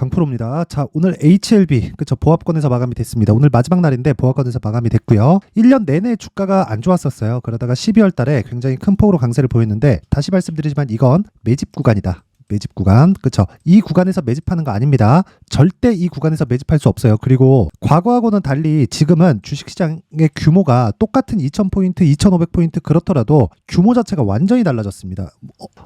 강프로입니다. 자, 오늘 HLB 그쵸, 보합권에서 마감이 됐습니다. 오늘 마지막 날인데 보합권에서 마감이 됐고요. 1년 내내 주가가 안 좋았었어요. 그러다가 12월 달에 굉장히 큰 폭으로 강세를 보였는데 다시 말씀드리지만 이건 매집 구간이다. 매집 구간, 그쵸? 이 구간에서 매집하는 거 아닙니다. 절대 이 구간에서 매집할 수 없어요. 그리고 과거하고는 달리 지금은 주식시장의 규모가 똑같은 2000포인트, 2500포인트 그렇더라도 규모 자체가 완전히 달라졌습니다.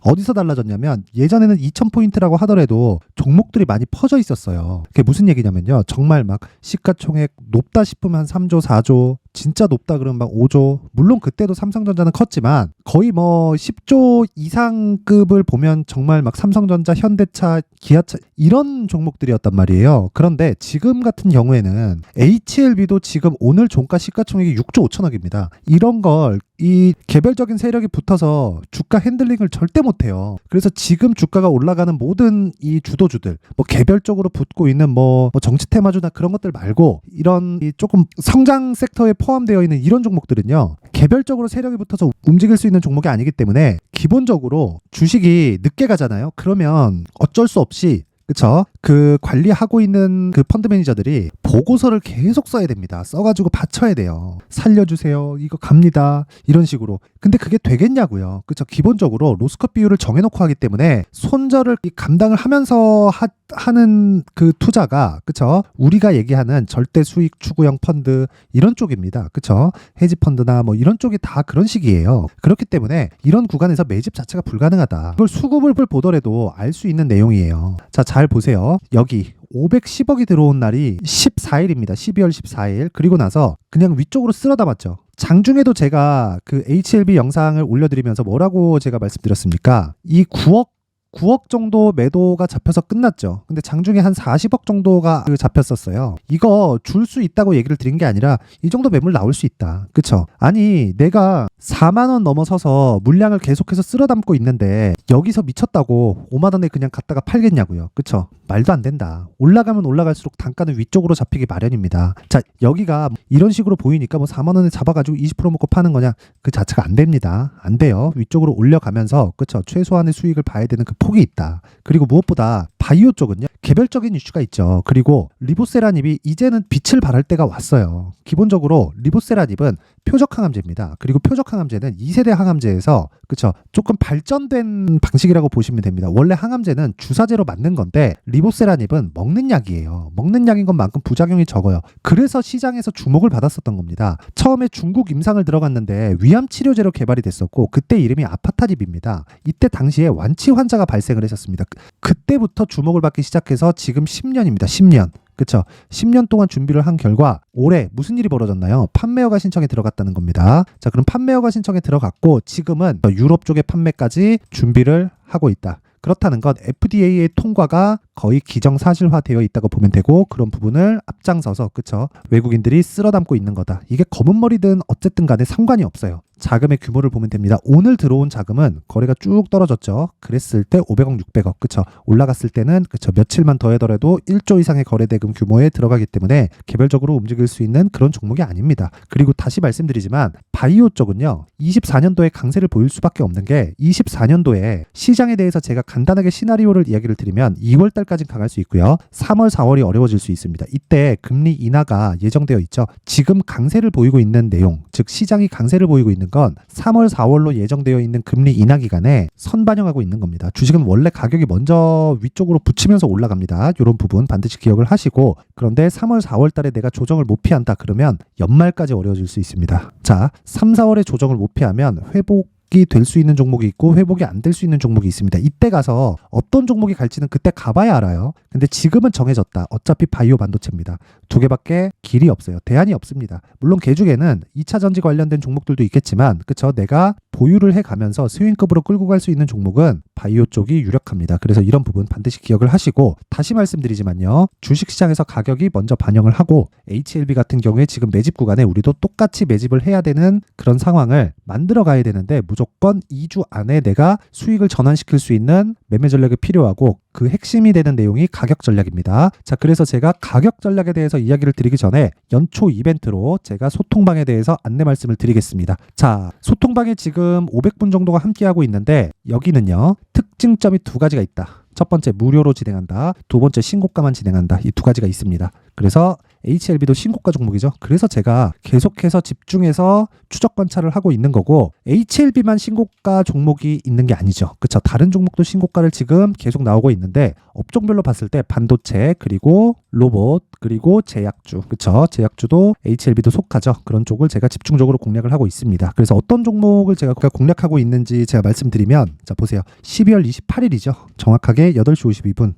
어디서 달라졌냐면 예전에는 2000포인트라고 하더라도 종목들이 많이 퍼져 있었어요. 그게 무슨 얘기냐면요. 정말 막 시가총액 높다 싶으면 한 3조, 4조, 진짜 높다 그러면 막 5조. 물론 그때도 삼성전자는 컸지만 거의 뭐 10조 이상급을 보면 정말 막 삼성전자, 현대차, 기아차 이런 종목들이었단 말이에요. 그런데 지금 같은 경우에는 HLB도 지금 오늘 종가 시가총액이 6조 5천억입니다. 이런 걸 이 개별적인 세력이 붙어서 주가 핸들링을 절대 못해요. 그래서 지금 주가가 올라가는 모든 이 주도주들, 뭐 개별적으로 붙고 있는 뭐 정치 테마주나 그런 것들 말고 이런 이 조금 성장 섹터에 포함되어 있는 이런 종목들은요, 개별적으로 세력이 붙어서 움직일 수 있는 종목이 아니기 때문에 기본적으로 주식이 늦게 가잖아요. 그러면 어쩔 수 없이 그쵸? 그 관리하고 있는 그 펀드 매니저들이 보고서를 계속 써야 됩니다. 써가지고 받쳐야 돼요. 살려주세요. 이거 갑니다. 이런 식으로. 근데 그게 되겠냐고요. 그쵸? 기본적으로 로스컷 비율을 정해놓고 하기 때문에 손절을 감당을 하면서 하는 그 투자가 그쵸? 우리가 얘기하는 절대 수익 추구형 펀드 이런 쪽입니다. 그쵸? 헤지 펀드나 뭐 이런 쪽이 다 그런 식이에요. 그렇기 때문에 이런 구간에서 매집 자체가 불가능하다. 이걸 수급을 보더라도 알 수 있는 내용이에요. 자, 잘 보세요. 여기 510억이 들어온 날이 14일입니다. 12월 14일. 그리고 나서 그냥 위쪽으로 쓸어 담았죠. 장중에도 제가 그 HLB 영상을 올려드리면서 뭐라고 제가 말씀드렸습니까? 이 9억 정도 매도가 잡혀서 끝났죠. 근데 장중에 한 40억 정도가 잡혔었어요. 이거 줄 수 있다고 얘기를 드린 게 아니라 이 정도 매물 나올 수 있다. 그쵸? 아니 내가 4만 원 넘어서서 물량을 계속해서 쓸어 담고 있는데 여기서 미쳤다고 5만 원에 그냥 갖다가 팔겠냐고요. 그쵸? 말도 안 된다. 올라가면 올라갈수록 단가는 위쪽으로 잡히기 마련입니다. 자, 여기가 이런 식으로 보이니까 뭐 4만 원에 잡아가지고 20% 먹고 파는 거냐? 그 자체가 안 됩니다. 안 돼요. 위쪽으로 올려가면서 그쵸? 최소한의 수익을 봐야 되는 그 폭이 있다. 그리고 무엇보다 바이오 쪽은요, 개별적인 이슈가 있죠. 그리고 리보세라닙이 이제는 빛을 발할 때가 왔어요. 기본적으로 리보세라닙은 표적 항암제입니다. 그리고 표적 항암제는 2세대 항암제에서 그쵸, 조금 발전된 방식이라고 보시면 됩니다. 원래 항암제는 주사제로 맞는 건데 리보세라닙은 먹는 약이에요. 먹는 약인 것만큼 부작용이 적어요. 그래서 시장에서 주목을 받았었던 겁니다. 처음에 중국 임상을 들어갔는데 위암 치료제로 개발이 됐었고 그때 이름이 아파타립입니다. 이때 당시에 완치 환자가 발생을 했었습니다. 그때부터 주목을 받기 시작해서 지금 10년입니다. 10년. 그쵸? 10년 동안 준비를 한 결과 올해 무슨 일이 벌어졌나요? 판매허가 신청에 들어갔다는 겁니다. 자, 그럼 판매허가 신청에 들어갔고 지금은 유럽 쪽의 판매까지 준비를 하고 있다. 그렇다는 건 FDA의 통과가 거의 기정사실화되어 있다고 보면 되고 그런 부분을 앞장서서 그쵸? 외국인들이 쓸어 담고 있는 거다. 이게 검은 머리든 어쨌든 간에 상관이 없어요. 자금의 규모를 보면 됩니다. 오늘 들어온 자금은 거래가 쭉 떨어졌죠. 그랬을 때 500억, 600억, 그쵸? 올라갔을 때는 그쵸? 며칠만 더하더라도 1조 이상의 거래대금 규모에 들어가기 때문에 개별적으로 움직일 수 있는 그런 종목이 아닙니다. 그리고 다시 말씀드리지만 바이오 쪽은요, 24년도에 강세를 보일 수밖에 없는 게 24년도에 시장에 대해서 제가 간단하게 시나리오를 이야기를 드리면 2월 달까지는 강할 수 있고요. 3월, 4월이 어려워질 수 있습니다. 이때 금리 인하가 예정되어 있죠. 지금 강세를 보이고 있는 내용, 즉 시장이 강세를 보이고 있는 건 3월, 4월로 예정되어 있는 금리 인하 기간에 선반영하고 있는 겁니다. 주식은 원래 가격이 먼저 위쪽으로 붙이면서 올라갑니다. 이런 부분 반드시 기억을 하시고, 그런데 3월, 4월 달에 내가 조정을 못 피한다 그러면 연말까지 어려워질 수 있습니다. 자, 3, 4월에 조정을 못 피하면 회복이 될 수 있는 종목이 있고 회복이 안 될 수 있는 종목이 있습니다. 이때 가서 어떤 종목이 갈지는 그때 가봐야 알아요. 근데 지금은 정해졌다. 어차피 바이오 반도체입니다. 두 개밖에 길이 없어요. 대안이 없습니다. 물론 개중에는 2차 전지 관련된 종목들도 있겠지만 그쵸, 내가 보유를 해가면서 스윙급으로 끌고 갈 수 있는 종목은 바이오 쪽이 유력합니다. 그래서 이런 부분 반드시 기억을 하시고, 다시 말씀드리지만요, 주식시장에서 가격이 먼저 반영을 하고 HLB 같은 경우에 지금 매집 구간에 우리도 똑같이 매집을 해야 되는 그런 상황을 만들어 가야 되는데 무조건 2주 안에 내가 수익을 전환시킬 수 있는 매매 전략이 필요하고 그 핵심이 되는 내용이 가격 전략입니다. 자, 그래서 제가 가격 전략에 대해서 이야기를 드리기 전에 연초 이벤트로 제가 소통방에 대해서 안내 말씀을 드리겠습니다. 자, 소통방에 지금 500분 정도가 함께하고 있는데 여기는요, 특징점이 두 가지가 있다. 첫 번째 무료로 진행한다. 두 번째 신고가만 진행한다. 이 두 가지가 있습니다. 그래서 HLB도 신고가 종목이죠. 그래서 제가 계속해서 집중해서 추적 관찰을 하고 있는 거고 HLB만 신고가 종목이 있는 게 아니죠. 그렇죠. 다른 종목도 신고가를 지금 계속 나오고 있는데 업종별로 봤을 때 반도체 그리고 로봇 그리고 제약주 그렇죠. 제약주도 HLB도 속하죠. 그런 쪽을 제가 집중적으로 공략을 하고 있습니다. 그래서 어떤 종목을 제가 공략하고 있는지 제가 말씀드리면 자 보세요. 12월 28일이죠. 정확하게 8시 52분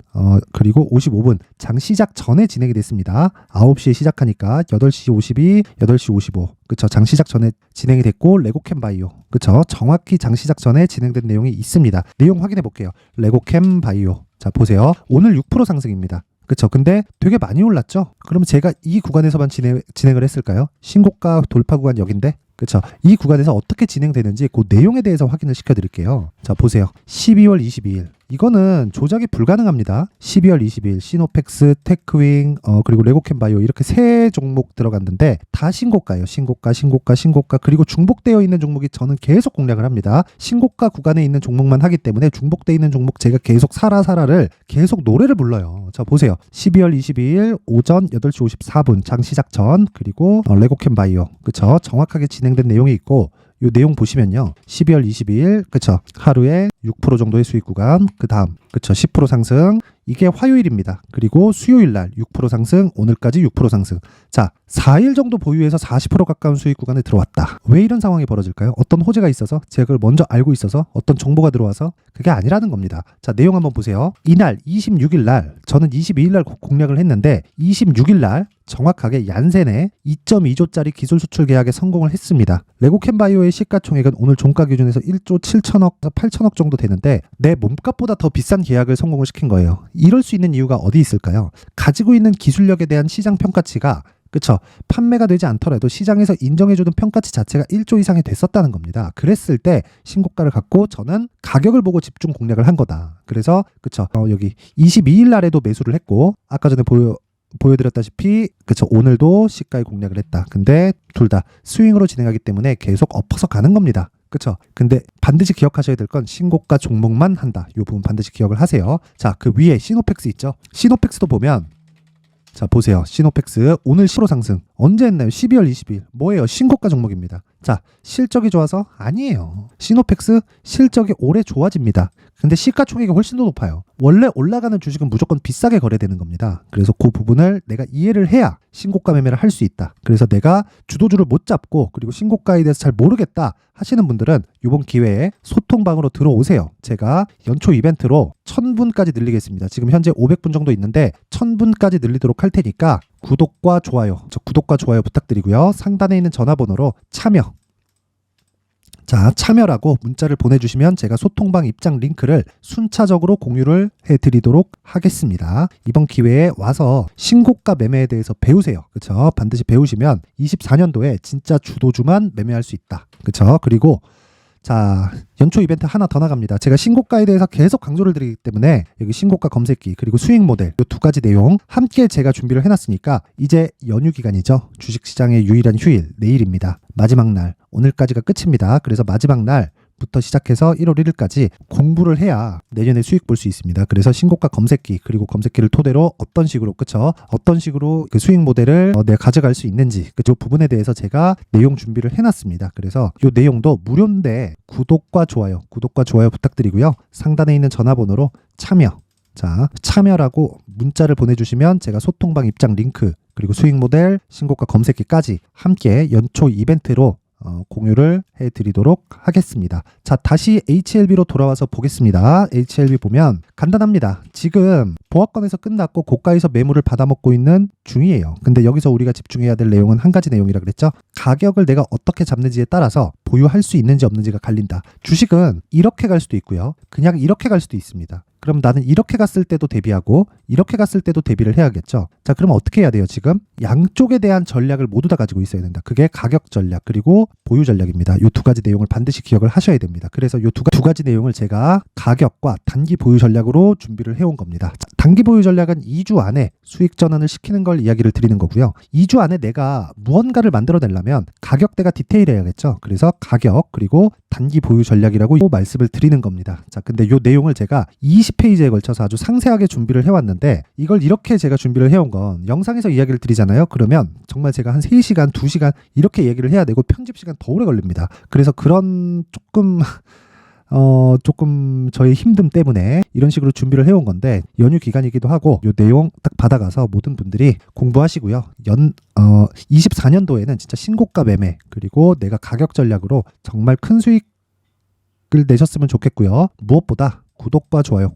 그리고 55분 장 시작 전에 진행이 됐습니다. 9시에 시작하니까 8시 52, 8시 55 그쵸. 장 시작 전에 진행이 됐고 레고캠 바이오 그쵸. 정확히 장 시작 전에 진행된 내용이 있습니다. 내용 확인해 볼게요. 레고캠 바이오 자 보세요. 오늘 6% 상승입니다. 그쵸. 근데 되게 많이 올랐죠. 그럼 제가 이 구간에서만 진행을 했을까요? 신고가 돌파 구간 여긴데 그쵸. 이 구간에서 어떻게 진행되는지 그 내용에 대해서 확인을 시켜드릴게요. 자 보세요. 12월 22일 이거는 조작이 불가능합니다. 12월 20일 시노펙스, 테크윙 그리고 레고캠 바이오 이렇게 세 종목 들어갔는데 다 신고가예요. 신고가 그리고 중복되어 있는 종목이 저는 계속 공략을 합니다. 신고가 구간에 있는 종목만 하기 때문에 중복되어 있는 종목 제가 계속 사라를 계속 노래를 불러요. 자 보세요. 12월 22일 오전 8시 54분 장 시작 전 그리고 레고캠 바이오 그쵸. 정확하게 진행된 내용이 있고 이 내용 보시면요. 12월 22일 그쵸. 하루에 6% 정도의 수익 구간 그 다음 그쵸. 10% 상승 이게 화요일입니다. 그리고 수요일 날 6% 상승 오늘까지 6% 상승 자 4일 정도 보유해서 40% 가까운 수익 구간에 들어왔다. 왜 이런 상황이 벌어질까요? 어떤 호재가 있어서 제가 그걸 먼저 알고 있어서 어떤 정보가 들어와서 그게 아니라는 겁니다. 자 내용 한번 보세요. 이날 26일 날 저는 22일 날 공략을 했는데 26일 날 정확하게 얀센에 2.2조짜리 기술 수출 계약에 성공을 했습니다. 레고캠 바이오의 시가총액은 오늘 종가 기준에서 1조 7천억, 8천억 정도 되는데 내 몸값보다 더 비싼 계약을 성공을 시킨 거예요. 이럴 수 있는 이유가 어디 있을까요? 가지고 있는 기술력에 대한 시장 평가치가 그쵸. 판매가 되지 않더라도 시장에서 인정해주는 평가치 자체가 1조 이상이 됐었다는 겁니다. 그랬을 때 신고가를 갖고 저는 가격을 보고 집중 공략을 한 거다. 그래서 그쵸. 여기 22일 날에도 매수를 했고 아까 전에 보여드렸다시피 그쵸. 오늘도 시가에 공략을 했다. 근데 둘 다 스윙으로 진행하기 때문에 계속 엎어서 가는 겁니다. 그쵸. 근데 반드시 기억하셔야 될 건 신고가 종목만 한다. 이 부분 반드시 기억을 하세요. 자, 그 위에 시노펙스 있죠. 시노펙스도 보면 자 보세요. 시노펙스 오늘 10% 상승 언제 했나요? 12월 20일 뭐예요? 신고가 종목입니다. 자 실적이 좋아서? 아니에요. 시노펙스 실적이 올해 좋아집니다. 근데 시가총액이 훨씬 더 높아요. 원래 올라가는 주식은 무조건 비싸게 거래되는 겁니다. 그래서 그 부분을 내가 이해를 해야 신고가 매매를 할 수 있다. 그래서 내가 주도주를 못 잡고 그리고 신고가에 대해서 잘 모르겠다 하시는 분들은 이번 기회에 소통방으로 들어오세요. 제가 연초 이벤트로 1000분까지 늘리겠습니다. 지금 현재 500분 정도 있는데 1000분까지 늘리도록 할 테니까 구독과 좋아요 부탁드리고요. 상단에 있는 전화번호로 참여라고 문자를 보내주시면 제가 소통방 입장 링크를 순차적으로 공유를 해드리도록 하겠습니다. 이번 기회에 와서 신고가 매매에 대해서 배우세요. 그쵸? 반드시 배우시면 24년도에 진짜 주도주만 매매할 수 있다. 그쵸? 그리고 자 연초 이벤트 하나 더 나갑니다. 제가 신고가에 대해서 계속 강조를 드리기 때문에 여기 신고가 검색기 그리고 수익 모델 이 두 가지 내용 함께 제가 준비를 해놨으니까 이제 연휴 기간이죠. 주식시장의 유일한 휴일 내일입니다. 마지막 날 오늘까지가 끝입니다. 그래서 마지막 날부터 시작해서 1월 1일까지 공부를 해야 내년에 수익 볼 수 있습니다. 그래서 신고가 검색기 그리고 검색기를 토대로 어떤 식으로 그쵸? 어떤 식으로 그 수익 모델을 내가 가져갈 수 있는지 그 부분에 대해서 제가 내용 준비를 해놨습니다. 그래서 이 내용도 무료인데 구독과 좋아요 부탁드리고요. 상단에 있는 전화번호로 참여라고 문자를 보내주시면 제가 소통방 입장 링크 그리고 수익 모델 신고가 검색기까지 함께 연초 이벤트로 공유를 해드리도록 하겠습니다. 자 다시 HLB로 돌아와서 보겠습니다. HLB 보면 간단합니다. 지금 보합권에서 끝났고 고가에서 매물을 받아먹고 있는 중이에요. 근데 여기서 우리가 집중해야 될 내용은 한 가지 내용이라 그랬죠. 가격을 내가 어떻게 잡는지에 따라서 보유할 수 있는지 없는지가 갈린다. 주식은 이렇게 갈 수도 있고요. 그냥 이렇게 갈 수도 있습니다. 그럼 나는 이렇게 갔을 때도 대비하고 이렇게 갔을 때도 대비를 해야겠죠. 자 그럼 어떻게 해야 돼요? 지금 양쪽에 대한 전략을 모두 다 가지고 있어야 된다. 그게 가격 전략 그리고 보유 전략입니다. 이 두 가지 내용을 반드시 기억을 하셔야 됩니다. 그래서 이 두 가지 내용을 제가 가격과 단기 보유 전략으로 준비를 해온 겁니다. 자, 단기 보유 전략은 2주 안에 수익 전환을 시키는 걸 이야기를 드리는 거고요. 2주 안에 내가 무언가를 만들어내려면 가격대가 디테일해야겠죠. 그래서 가격 그리고 단기 보유 전략이라고 말씀을 드리는 겁니다. 자, 근데 이 내용을 제가 20페이지에 걸쳐서 아주 상세하게 준비를 해왔는데 이걸 이렇게 제가 준비를 해온 건 영상에서 이야기를 드리잖아요. 그러면 정말 제가 한 3시간, 2시간 이렇게 얘기를 해야 되고 편집 시간 더 오래 걸립니다. 그래서 그런 조금 저의 힘듦 때문에 이런 식으로 준비를 해온 건데 연휴 기간이기도 하고 이 내용 딱 받아가서 모든 분들이 공부하시고요. 24년도에는 진짜 신고가 매매 그리고 내가 가격 전략으로 정말 큰 수익을 내셨으면 좋겠고요. 무엇보다 구독과 좋아요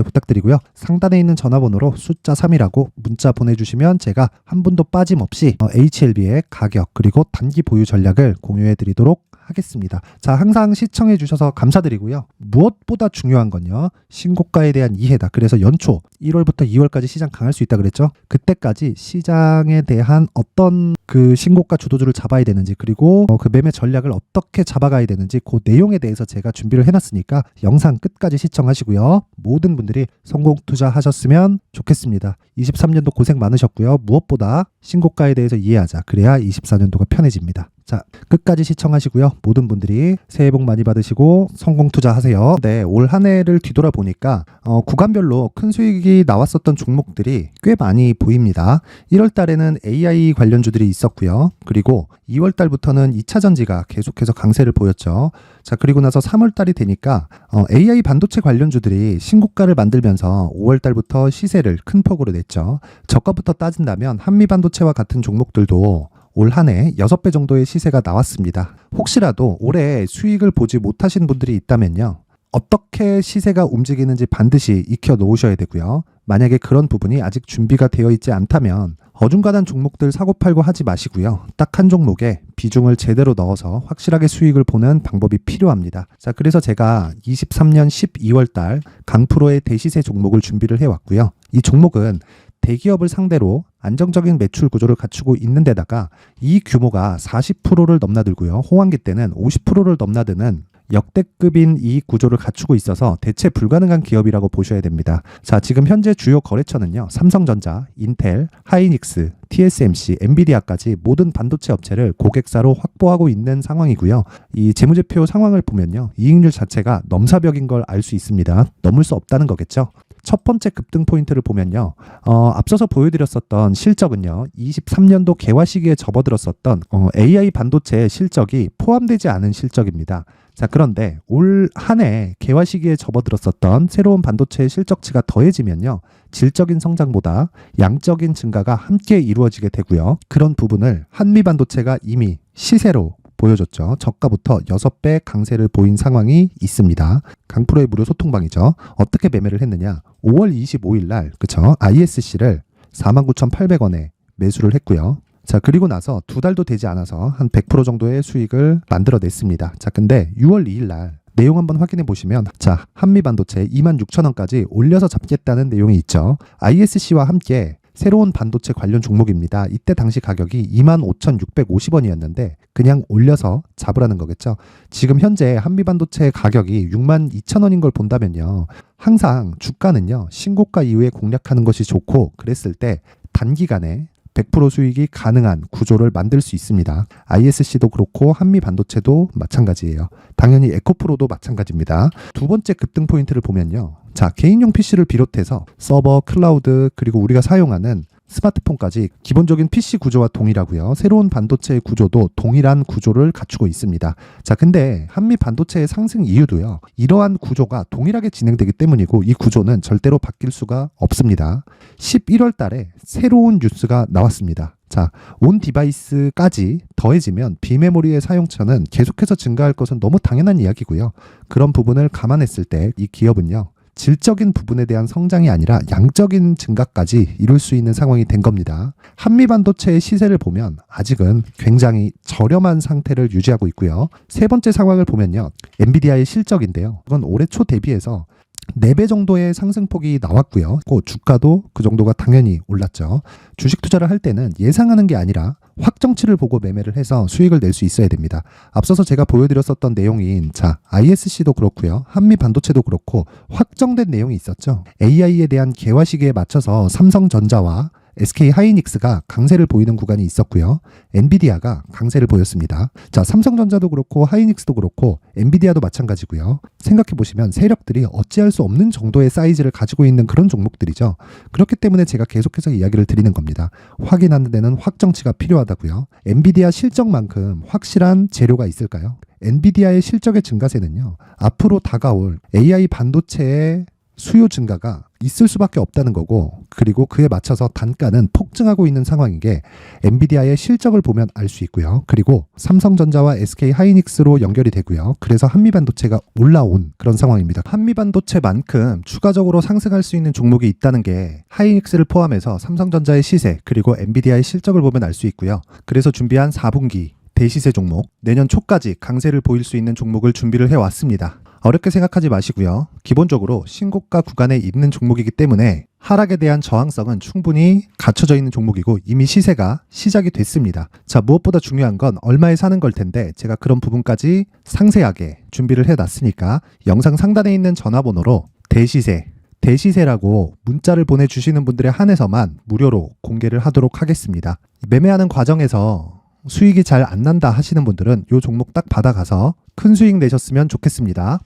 부탁드리고요. 상단에 있는 전화번호로 숫자 3이라고 문자 보내주시면 제가 한 분도 빠짐없이 HLB의 가격 그리고 단기 보유 전략을 공유해 드리도록 하겠습니다. 자, 항상 시청해 주셔서 감사드리고요. 무엇보다 중요한 건요. 신고가에 대한 이해다. 그래서 연초 1월부터 2월까지 시장 강할 수 있다 그랬죠. 그때까지 시장에 대한 어떤 그 신고가 주도주를 잡아야 되는지 그리고 그 매매 전략을 어떻게 잡아가야 되는지 그 내용에 대해서 제가 준비를 해놨으니까 영상 끝까지 시청하시고요. 모든 분들이 성공 투자하셨으면 좋겠습니다. 23년도 고생 많으셨고요. 무엇보다 신고가에 대해서 이해하자. 그래야 24년도가 편해집니다. 자, 끝까지 시청하시고요. 모든 분들이 새해 복 많이 받으시고 성공 투자하세요. 네, 올 한 해를 뒤돌아보니까 구간별로 큰 수익이 나왔었던 종목들이 꽤 많이 보입니다. 1월 달에는 AI 관련주들이 있었고요. 그리고 2월 달부터는 2차 전지가 계속해서 강세를 보였죠. 자, 그리고 나서 3월 달이 되니까 AI 반도체 관련주들이 신고가를 만들면서 5월 달부터 시세를 큰 폭으로 냈죠. 저가부터 따진다면 한미 반도체와 같은 종목들도 올 한 해 6배 정도의 시세가 나왔습니다. 혹시라도 올해 수익을 보지 못하신 분들이 있다면요. 어떻게 시세가 움직이는지 반드시 익혀 놓으셔야 되고요. 만약에 그런 부분이 아직 준비가 되어 있지 않다면 어중간한 종목들 사고팔고 하지 마시고요. 딱 한 종목에 비중을 제대로 넣어서 확실하게 수익을 보는 방법이 필요합니다. 자, 그래서 제가 23년 12월 달 강프로의 대시세 종목을 준비를 해왔고요. 이 종목은 대기업을 상대로 안정적인 매출 구조를 갖추고 있는 데다가 이 규모가 40%를 넘나들고요. 호황기 때는 50%를 넘나드는 역대급인 이익 구조를 갖추고 있어서 대체 불가능한 기업이라고 보셔야 됩니다. 자, 지금 현재 주요 거래처는요. 삼성전자, 인텔, 하이닉스, TSMC, 엔비디아까지 모든 반도체 업체를 고객사로 확보하고 있는 상황이고요. 이 재무제표 상황을 보면요. 이익률 자체가 넘사벽인 걸 알 수 있습니다. 넘을 수 없다는 거겠죠. 첫 번째 급등 포인트를 보면요. 앞서서 보여드렸었던 실적은요. 23년도 개화 시기에 접어들었었던 AI 반도체 실적이 포함되지 않은 실적입니다. 자, 그런데 올 한 해 개화 시기에 접어들었었던 새로운 반도체 실적치가 더해지면요. 질적인 성장보다 양적인 증가가 함께 이루어지게 되고요. 그런 부분을 한미 반도체가 이미 시세로 보여줬죠. 저가부터 6배 강세를 보인 상황이 있습니다. 강프로의 무료 소통방이죠. 어떻게 매매를 했느냐. 5월 25일 날 그쵸? ISC를 49,800원에 매수를 했고요. 자, 그리고 나서 2달도 되지 않아서 한 100% 정도의 수익을 만들어냈습니다. 자, 근데 6월 2일 날 내용 한번 확인해 보시면 자, 한미반도체 26,000원까지 올려서 잡겠다는 내용이 있죠. ISC와 함께 새로운 반도체 관련 종목입니다. 이때 당시 가격이 25,650원이었는데 그냥 올려서 잡으라는 거겠죠. 지금 현재 한미반도체 가격이 62,000원인 걸 본다면요. 항상 주가는요. 신고가 이후에 공략하는 것이 좋고 그랬을 때 단기간에 100% 수익이 가능한 구조를 만들 수 있습니다. ISC도 그렇고 한미반도체도 마찬가지예요. 당연히 에코프로도 마찬가지입니다. 두 번째 급등 포인트를 보면요. 자, 개인용 PC를 비롯해서 서버, 클라우드, 그리고 우리가 사용하는 스마트폰까지 기본적인 PC 구조와 동일하고요. 새로운 반도체의 구조도 동일한 구조를 갖추고 있습니다. 자, 근데 한미 반도체의 상승 이유도요. 이러한 구조가 동일하게 진행되기 때문이고 이 구조는 절대로 바뀔 수가 없습니다. 11월 달에 새로운 뉴스가 나왔습니다. 자, 온 디바이스까지 더해지면 비메모리의 사용처는 계속해서 증가할 것은 너무 당연한 이야기고요. 그런 부분을 감안했을 때 이 기업은요. 질적인 부분에 대한 성장이 아니라 양적인 증가까지 이룰 수 있는 상황이 된 겁니다. 한미반도체의 시세를 보면 아직은 굉장히 저렴한 상태를 유지하고 있고요. 세 번째 상황을 보면요. 엔비디아의 실적인데요. 이건 올해 초 대비해서 4배 정도의 상승폭이 나왔고요. 주가도 그 정도가 당연히 올랐죠. 주식 투자를 할 때는 예상하는 게 아니라 확정치를 보고 매매를 해서 수익을 낼 수 있어야 됩니다. 앞서서 제가 보여드렸었던 내용인 ISC도 그렇고요. 한미반도체도 그렇고 확정된 내용이 있었죠. AI에 대한 개화 시기에 맞춰서 삼성전자와 SK 하이닉스가 강세를 보이는 구간이 있었고요. 엔비디아가 강세를 보였습니다. 삼성전자도 그렇고 하이닉스도 그렇고 엔비디아도 마찬가지고요. 생각해 보시면 세력들이 어찌할 수 없는 정도의 사이즈를 가지고 있는 그런 종목들이죠. 그렇기 때문에 제가 계속해서 이야기를 드리는 겁니다. 확인하는 데는 확정치가 필요하다고요. 엔비디아 실적만큼 확실한 재료가 있을까요? 엔비디아의 실적의 증가세는요. 앞으로 다가올 AI 반도체의 수요 증가가 있을 수밖에 없다는 거고, 그리고 그에 맞춰서 단가는 폭증하고 있는 상황인 게 엔비디아의 실적을 보면 알 수 있고요. 그리고 삼성전자와 SK 하이닉스로 연결이 되고요. 그래서 한미반도체가 올라온 그런 상황입니다. 한미반도체만큼 추가적으로 상승할 수 있는 종목이 있다는 게 하이닉스를 포함해서 삼성전자의 시세 그리고 엔비디아의 실적을 보면 알 수 있고요. 그래서 준비한 4분기 대시세 종목, 내년 초까지 강세를 보일 수 있는 종목을 준비를 해왔습니다. 어렵게 생각하지 마시고요. 기본적으로 신고가 구간에 있는 종목이기 때문에 하락에 대한 저항성은 충분히 갖춰져 있는 종목이고 이미 시세가 시작이 됐습니다. 무엇보다 중요한 건 얼마에 사는 걸 텐데 제가 그런 부분까지 상세하게 준비를 해놨으니까 영상 상단에 있는 전화번호로 대시세라고 문자를 보내주시는 분들에 한해서만 무료로 공개를 하도록 하겠습니다. 매매하는 과정에서 수익이 잘 안 난다 하시는 분들은 이 종목 딱 받아가서 큰 수익 내셨으면 좋겠습니다.